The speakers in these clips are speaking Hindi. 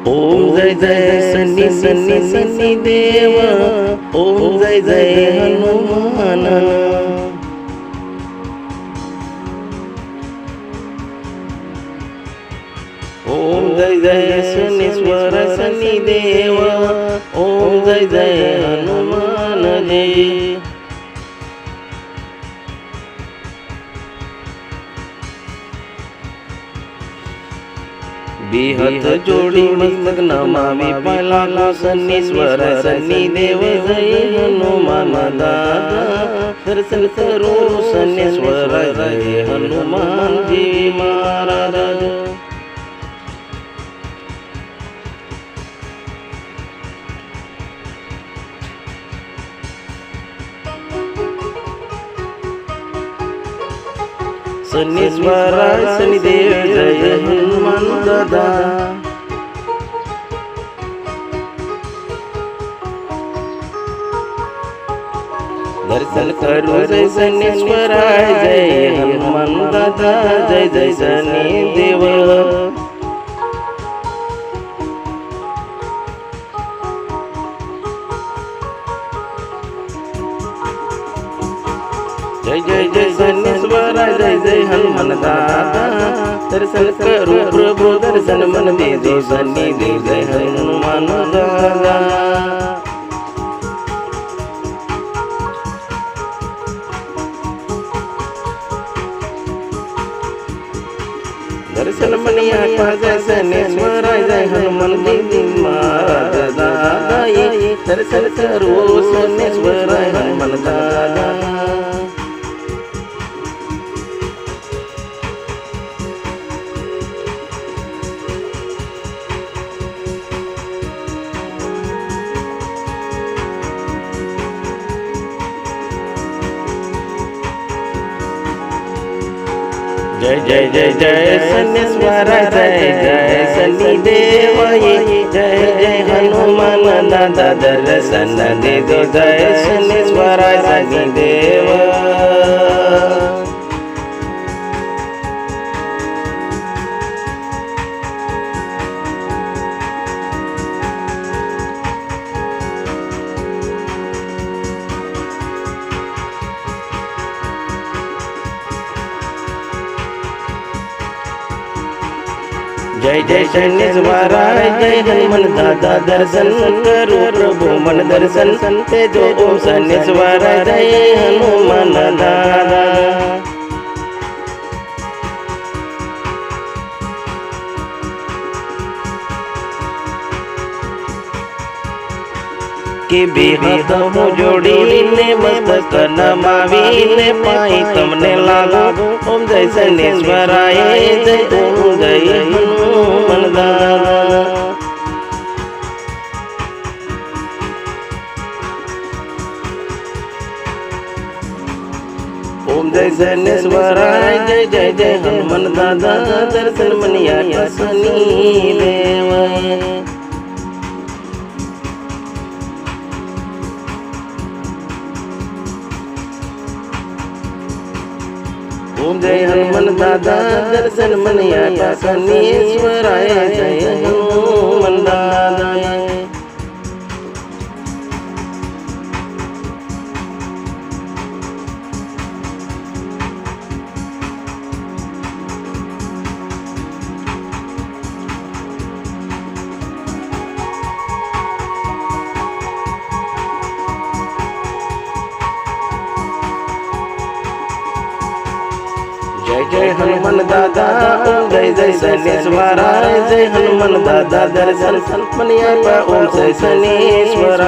ओम जय जय सन्नी सन्नी सन्नी देव। ओम जय जय हनुमान। ओम जय जय शनीश्वर शनि देव। ओम जय जय हनुमान जी। बिहत जोड़ी मस्तक नमामि पाला शनीश्वर शनि देव जय हनुमान दादा। दर्शन करो शनीश्वर जय हनुमान जी महाराज। शनीश्वर शनिदेव जय हनुमान दादा। दर्शन करो जय शनीश्वर जय हनुमान दादा। जय जय शनिदेव। जय जय जय शनीश्वर जय जय हनुमान दादा। दर्शन करो प्रभु दर्शन मन दे दो शनि देव जय हनुमान दादा। दर्शन मनिया पा जय शनीश्वर जय हनुमान देव महाराज दादा। दर्शन करो शनीश्वर हनुमान दादा। जय जय जय जय शनीश्वर जय जय शनिदेव। जय जय हनुमान दादा। दर्शन दे दो जय शनीश्वर शनिदेव। जय जय शनीश्वर जय हनुमान दादा। दर्शन करो प्रभु मन दर्शन ते दो ओम शनीश्वर जय हनुमान दादा। कि बेहद हो जोड़ी ने मस्तक नमावी ने पाई तमने लागो। ओम जय शनीश्वर जय ओम जय हनुमान दादा। ओम जय शनीश्वर जय जय जय हनुमान दादा। दर्शन मनिया शनि देव। ओम जय हनुमान दादा। दर्शन मनिया शनीश्वर जय हनुमान दादा। जय जय हनुमान दादा। ओम जय जय शनीश्वर जय हनुमान दादा। दर्शन मनिया ओम जय शनीश्वर।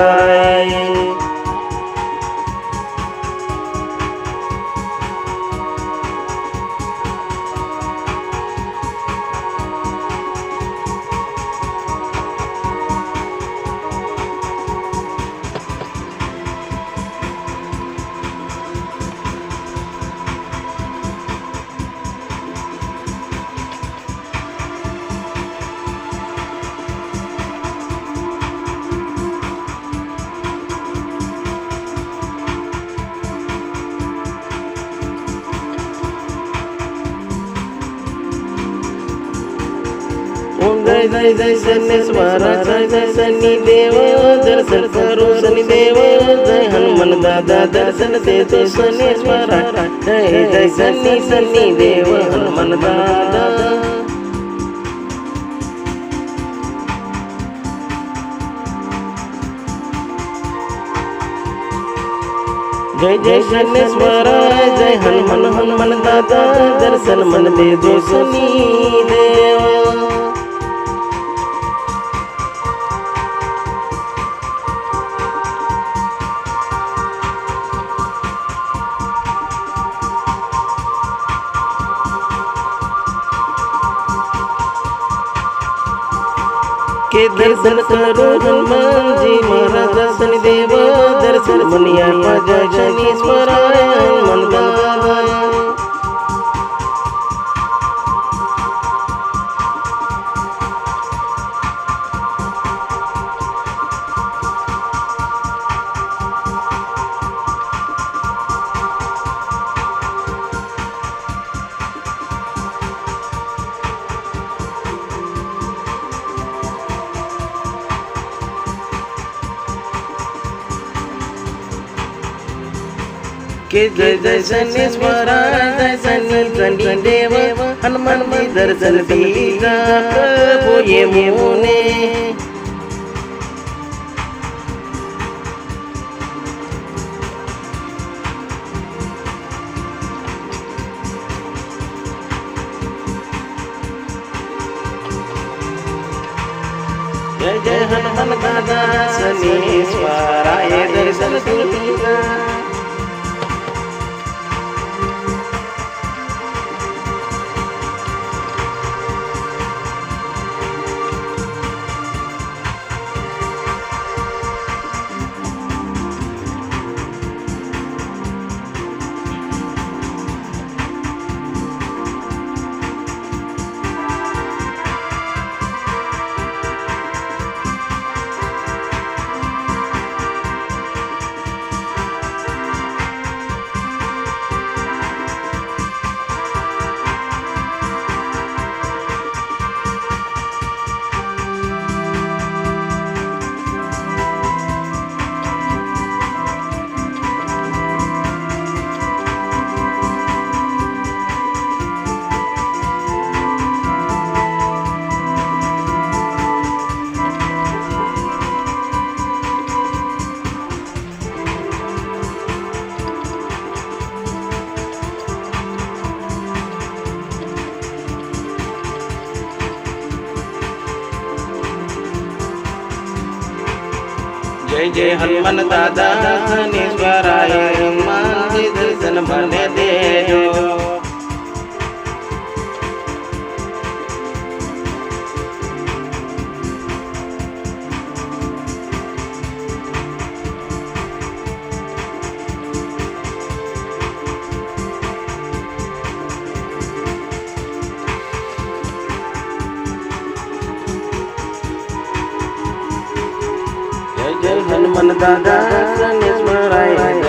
जय जय जय शनेश्वरा जय जय शनि देव दर्शन करू शनि देव जय हनुमान दादा दर्शन देतो शनेश्वरा जय जय शनि शनि देव हनुमान दादा जय जय शनेश्वरा जय हनुमान हनुमान दादा दर्शन मन दे दो शनि देव के दर्शन करो हनुमान जी महाराज शनि देव दर्शन मनिया जय शनीश्वरा हनुमान दादा के जय जय शनेश्वरा जय शनि शनि देव हनुमान जी दर्शन दीजा प्रभु ये मोने जय जय हनुमान दादा शनीश्वरा ये दर्शन दीजा जय जय हनुमान दादा शनीश्वराय हनुमान जी दर्शन मने देजो जय हनुमान दादा शनीश्वराय